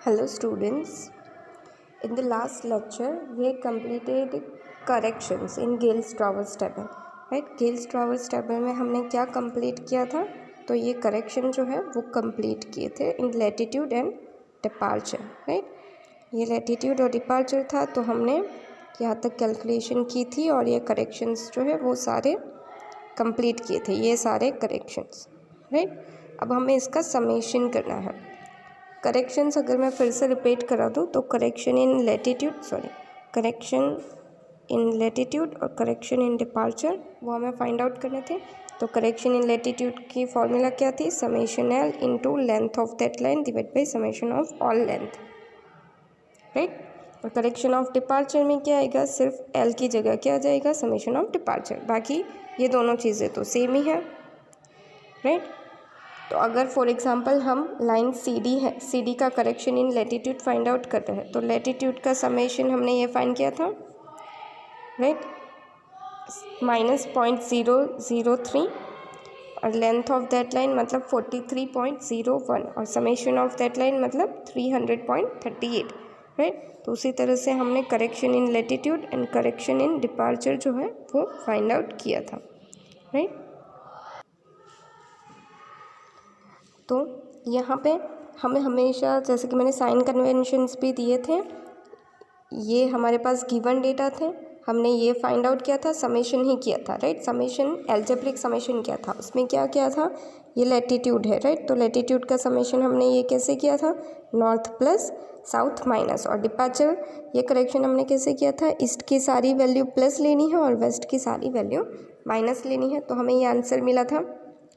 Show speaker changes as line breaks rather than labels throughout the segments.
Hello students, in the last lecture we completed corrections in Gales-Travers table, right? Gales-Travers table में हमने क्या complete किया था? तो ये करेक्शन जो है वो कंप्लीट किए थे इन लैटिट्यूड एंड डिपार्चर, राइट? ये लैटिट्यूड और डिपार्चर था तो हमने यहाँ तक कैलकुलेशन की थी और ये करेक्शंस जो है वो सारे कंप्लीट किए थे, ये सारे करेक्शंस, राइट? अब हमें इसका समेशन करना है। करेक्शंस अगर मैं फिर से रिपीट करा दूँ तो करेक्शन इन लैटिट्यूड और करेक्शन इन डिपार्चर वो हमें फाइंड आउट करने थे। तो करेक्शन इन लैटिट्यूड की फॉर्मूला क्या थी? Summation L into length of that line divide by summation of all length, right? और करेक्शन ऑफ डिपार्चर में क्या आएगा? सिर्फ एल की जगह क्या आ जाएगा? Summation of departure. बाकी ये दोनों चीज़ें तो सेम ही है, राइट? तो अगर फॉर एग्जांपल हम लाइन सी डी का correction in latitude find out करते हैं तो लैटिट्यूड का समेशन हमने ये फाइंड किया था, राइट? -0.003 और लेंथ ऑफ दैट लाइन मतलब 43.01 और समेशन ऑफ दैट लाइन मतलब 300.38, राइट? तो उसी तरह से हमने correction in latitude and correction in departure जो है वो फाइंड आउट किया था, राइट? तो यहाँ पे हमें हमेशा, जैसे कि मैंने साइन कन्वेंशंस भी दिए थे, ये हमारे पास गिवन डेटा थे, हमने ये फाइंड आउट किया था, समेशन ही किया था, राइट? समेशन एल्जेब्रिक समेशन किया था, उसमें क्या किया था? ये लैटिट्यूड है, राइट? तो लैटिट्यूड का समेशन हमने ये कैसे किया था? North plus south minus. और डिपार्चर ये करेक्शन हमने कैसे किया था? ईस्ट की सारी वैल्यू प्लस लेनी है और वेस्ट की सारी वैल्यू माइनस लेनी है। तो हमें ये आंसर मिला था,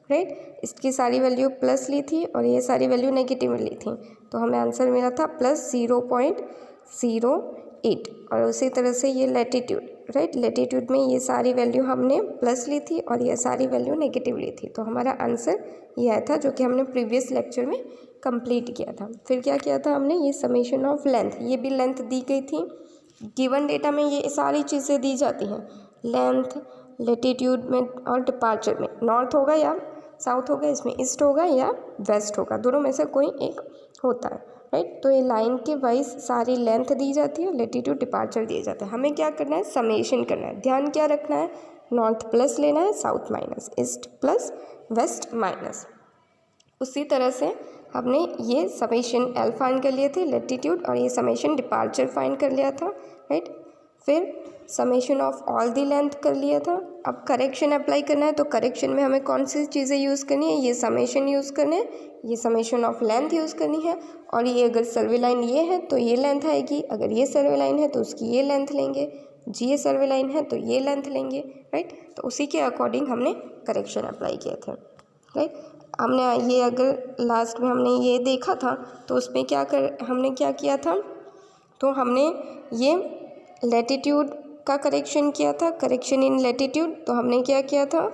राइट? इसकी सारी वैल्यू प्लस ली थी और ये सारी वैल्यू नेगेटिव ली थी, तो हमें आंसर मिला था +0.08। और उसी तरह से ये लैटिट्यूड, राइट? लैटिट्यूड में ये सारी वैल्यू हमने प्लस ली थी और ये सारी वैल्यू नेगेटिव ली थी, तो हमारा आंसर ये आया था जो कि हमने प्रीवियस लेक्चर में कंप्लीट किया था। फिर क्या किया था हमने? ये समेशन ऑफ लेंथ, ये भी लेंथ दी गई थी। गिवन डेटा में ये सारी चीज़ें दी जाती हैं, लेंथ लैटिट्यूड में और डिपार्चर में, नॉर्थ होगा या साउथ होगा, इसमें ईस्ट होगा या वेस्ट होगा, दोनों में से कोई एक होता है, राइट? तो ये लाइन के वाइज सारी लेंथ दी जाती है, लैटिट्यूड डिपार्चर दिए जाते हैं। हमें क्या करना है? समेशन करना है। ध्यान क्या रखना है? नॉर्थ प्लस लेना है, south minus, east plus west minus. उसी तरह से हमने ये समेशन एल फाइंड कर लिए थे लैटिट्यूड, और ये समेशन डिपार्चर फाइंड कर लिया था, राइट? फिर summation of all the length कर लिया था। अब करेक्शन अप्लाई करना है, तो करेक्शन में हमें कौन सी चीज़ें यूज़ करनी है? ये समेशन यूज़ करने हैं, ये समेशन ऑफ लेंथ यूज़ करनी है, और ये अगर सर्वे लाइन ये है तो ये लेंथ आएगी, अगर ये सर्वे लाइन है तो उसकी ये लेंथ लेंगे, ये सर्वे लाइन है तो ये लेंथ लेंगे, राइट? तो उसी के अकॉर्डिंग हमने करेक्शन अप्लाई किए थे, राइट? हमने ये अगर लास्ट में हमने ये देखा था तो उसमें हमने क्या किया था? तो हमने ये लैटिट्यूड का करेक्शन किया था, करेक्शन इन लैटिट्यूड। तो हमने क्या किया था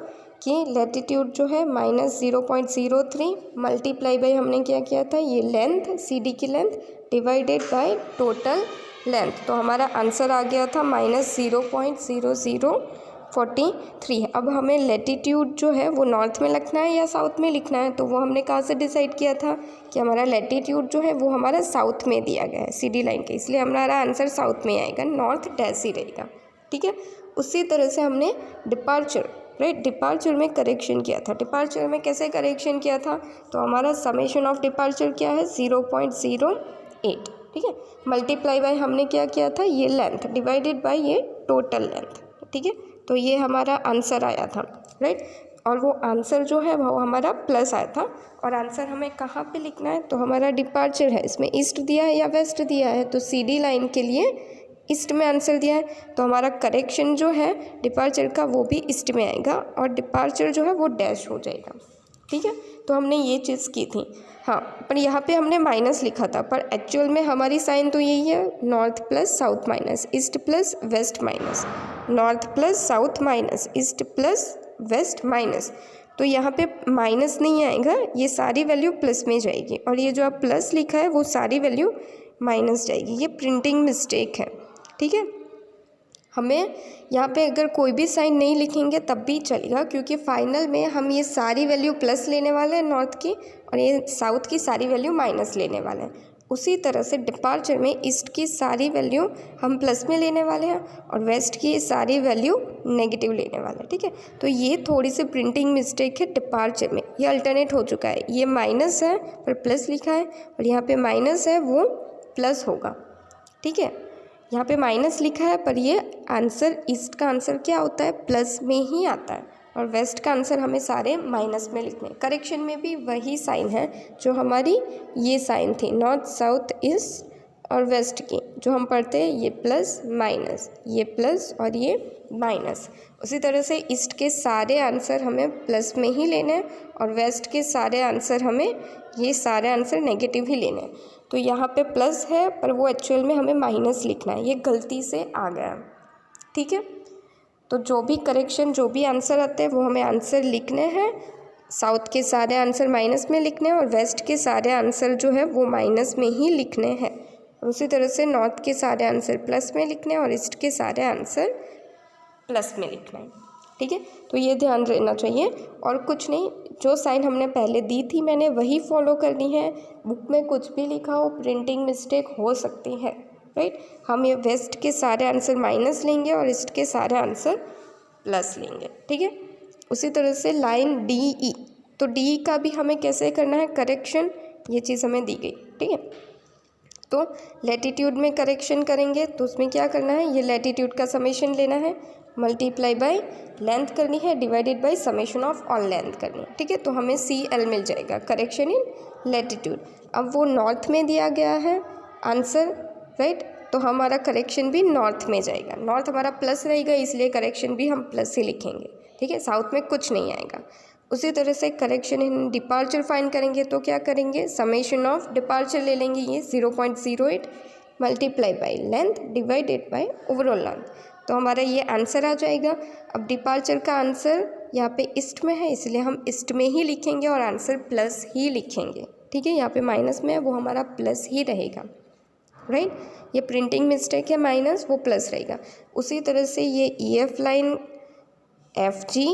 कि लैटिट्यूड जो है -0.03 मल्टीप्लाई बाई हमने क्या किया था? ये लेंथ, सी डी की length divided by total length. तो हमारा आंसर आ गया था -0.0043। अब हमें लैटिट्यूड जो है वो नॉर्थ में लिखना है या साउथ में लिखना है, तो वो हमने कहाँ से डिसाइड किया था कि हमारा लैटिट्यूड जो है वो हमारा साउथ में दिया गया है सी डी लाइन के, इसलिए हमारा आंसर साउथ में आएगा, नॉर्थ डैश ही रहेगा, ठीक है? उसी तरह से हमने डिपार्चर, राइट? डिपार्चर में करेक्शन किया था। डिपार्चर में कैसे करेक्शन किया था? तो हमारा समेशन ऑफ डिपार्चर क्या है? 0.08, ठीक है? मल्टीप्लाई बाय हमने क्या किया था? ये लेंथ डिवाइडेड बाय ये टोटल लेंथ, ठीक है? तो ये हमारा आंसर आया था, राइट? और वो आंसर जो है वो हमारा प्लस आया था। और आंसर हमें कहाँ पे लिखना है? तो हमारा डिपार्चर है, इसमें ईस्ट दिया है या वेस्ट दिया है? तो सी डी लाइन के लिए ईस्ट में आंसर दिया है, तो हमारा करेक्शन जो है डिपार्चर का वो भी ईस्ट में आएगा और डिपार्चर जो है वो डैश हो जाएगा, ठीक है? तो हमने ये चीज़ की थी, हाँ, पर यहाँ पे हमने माइनस लिखा था, पर एक्चुअल में हमारी साइन तो यही है, north plus south minus, east plus west minus, north plus south minus, east plus west minus. तो यहाँ पे माइनस नहीं आएगा, ये सारी वैल्यू प्लस में जाएगी, और ये जो आप प्लस लिखा है वो सारी वैल्यू माइनस जाएगी। ये प्रिंटिंग मिस्टेक है, ठीक है? हमें यहाँ पे अगर कोई भी साइन नहीं लिखेंगे तब भी चलेगा, क्योंकि फाइनल में हम ये सारी वैल्यू प्लस लेने वाले हैं नॉर्थ की, और ये साउथ की सारी वैल्यू माइनस लेने वाले हैं। उसी तरह से डिपार्चर में ईस्ट की सारी वैल्यू हम प्लस में लेने वाले हैं और वेस्ट की सारी वैल्यू नेगेटिव लेने वाले हैं, ठीक है। तो ये थोड़ी सी प्रिंटिंग मिस्टेक है डिपार्चर में, ये अल्टरनेट हो चुका है, ये माइनस है पर प्लस लिखा है और यहाँ पे माइनस है वो प्लस होगा, ठीक है। यहाँ पे माइनस लिखा है पर ये आंसर, ईस्ट का आंसर क्या होता है, प्लस में ही आता है और वेस्ट का आंसर हमें सारे माइनस में लिखने हैं। करेक्शन में भी वही साइन है जो हमारी ये साइन थी, नॉर्थ साउथ ईस्ट और वेस्ट की जो हम पढ़ते हैं, ये प्लस माइनस, ये प्लस और ये माइनस। उसी तरह से ईस्ट के सारे आंसर हमें प्लस में ही लेने हैं और वेस्ट के सारे आंसर हमें ये सारे आंसर नेगेटिव ही लेने हैं। तो यहाँ पे प्लस है पर वो एक्चुअल में हमें माइनस लिखना है, ये गलती से आ गया, ठीक है। तो जो भी करेक्शन, जो भी आंसर आते हैं वो हमें आंसर लिखने हैं, साउथ के सारे आंसर माइनस में लिखने हैं और वेस्ट के सारे आंसर जो है वो माइनस में ही लिखने हैं। उसी तरह से नॉर्थ के सारे आंसर प्लस में लिखने हैं और ईस्ट के सारे आंसर प्लस में लिखना है, ठीक है। तो ये ध्यान रहना चाहिए और कुछ नहीं, जो साइन हमने पहले दी थी मैंने वही फॉलो करनी है। बुक में कुछ भी लिखा हो, प्रिंटिंग मिस्टेक हो सकती है, राइट। हम ये वेस्ट के सारे आंसर माइनस लेंगे और ईस्ट के सारे आंसर प्लस लेंगे, ठीक है। उसी तरह से लाइन डी ई, तो डी का भी हमें कैसे करना है करेक्शन, ये चीज़ हमें दी गई, ठीक है। तो लैटिट्यूड में करेक्शन करेंगे तो उसमें क्या करना है, ये लैटिट्यूड का समेशन लेना है, मल्टीप्लाई बाय लेंथ करनी है, divided by summation of all length करनी है, ठीक है। तो हमें CL मिल जाएगा, करेक्शन इन लैटिट्यूड। अब वो नॉर्थ में दिया गया है आंसर, राइट, तो हमारा करेक्शन भी नॉर्थ में जाएगा। नॉर्थ हमारा प्लस रहेगा इसलिए करेक्शन भी हम प्लस ही लिखेंगे, ठीक है, साउथ में कुछ नहीं आएगा। उसी तरह से करेक्शन इन डिपार्चर फाइंड करेंगे तो क्या करेंगे, समेशन ऑफ डिपार्चर ले लेंगे, ये 0.08 multiply by length divided by overall length, तो हमारा ये आंसर आ जाएगा। अब डिपार्चर का आंसर यहाँ पे ईस्ट में है इसलिए हम ईस्ट में ही लिखेंगे और आंसर प्लस ही लिखेंगे, ठीक है। यहाँ पे माइनस में है वो हमारा प्लस ही रहेगा, राइट। ये प्रिंटिंग मिस्टेक है, माइनस वो प्लस रहेगा। उसी तरह से ये EF लाइन FG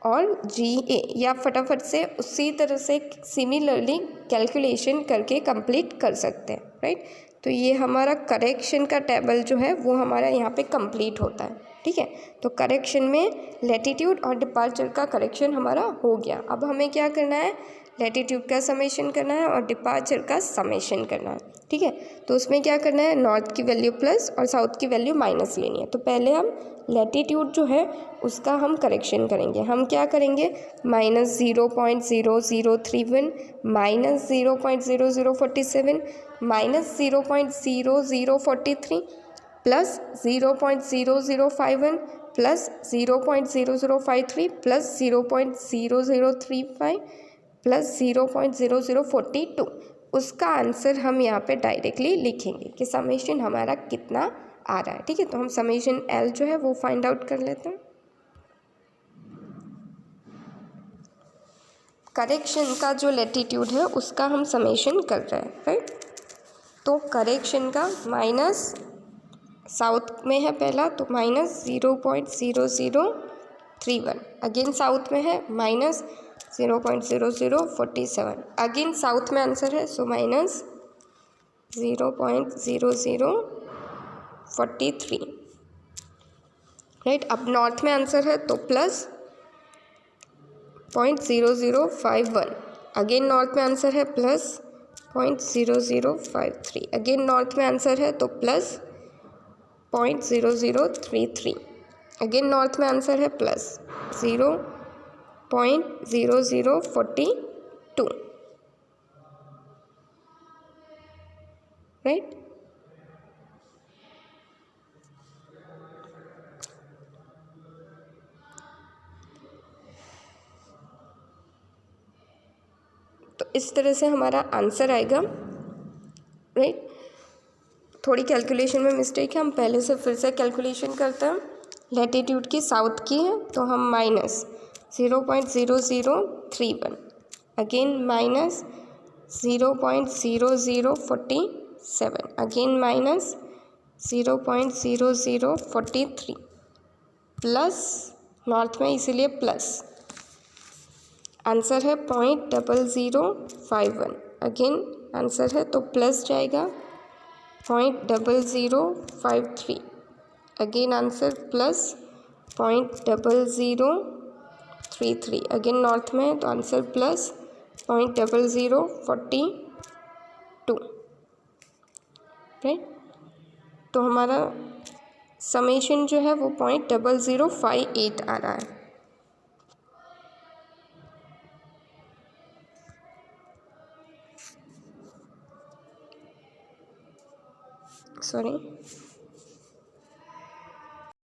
और GA या फटाफट से उसी तरह से सिमिलरली कैलकुलेशन करके कंप्लीट कर सकते हैं, राइट। तो ये हमारा करेक्शन का टेबल जो है वो हमारा यहाँ पे कंप्लीट होता है, ठीक है। तो करेक्शन में लैटिट्यूड और डिपार्चर का करेक्शन हमारा हो गया। अब हमें क्या करना है, लैटिट्यूड का समेशन करना है और डिपार्चर का समेशन करना है, ठीक है। तो उसमें क्या करना है, नॉर्थ की वैल्यू प्लस और साउथ की वैल्यू माइनस लेनी है। तो पहले हम लैटिट्यूड जो है उसका हम करेक्शन करेंगे। हम क्या करेंगे, -0.0031 -0.0047 -0.0043 प्लस 0.0051 प्लस 0.0053 प्लस 0.0035 प्लस 0.0042, उसका आंसर हम यहाँ पे डायरेक्टली लिखेंगे कि समेशन हमारा कितना आ रहा है, ठीक है। तो हम समेशन L जो है वो फाइंड आउट कर लेते हैं। करेक्शन का जो लैटिट्यूड है उसका हम समेशन कर रहे हैं, राइट। तो करेक्शन का माइनस साउथ में है पहला, तो -0.0031, अगेन साउथ में है -0.0047, अगेन साउथ में आंसर है सो -0.0043, राइट। अब नॉर्थ में आंसर है तो प्लस 0.0051, अगेन नॉर्थ में आंसर है प्लस 0.0053, अगेन नॉर्थ में आंसर है तो प्लस 0.0033, अगेन नॉर्थ में आंसर है प्लस 0.0042, राइट। तो इस तरह से हमारा आंसर आएगा, राइट। थोड़ी कैलकुलेशन में मिस्टेक है, हम पहले से फिर से कैलकुलेशन करते हैं। लैटिट्यूड की साउथ की है तो हम -0.0031, अगेन -0.0047, अगेन -0.0043 प्लस नॉर्थ में इसीलिए प्लस, आंसर है 0.0051, अगेन आंसर है, तो प्लस जाएगा 0.0053। Again answer plus 0.0033। Again north में है तो आंसर प्लस 0.0042, राइट। तो हमारा समेशन जो है वो 0.0058 आ रहा है। सॉरी।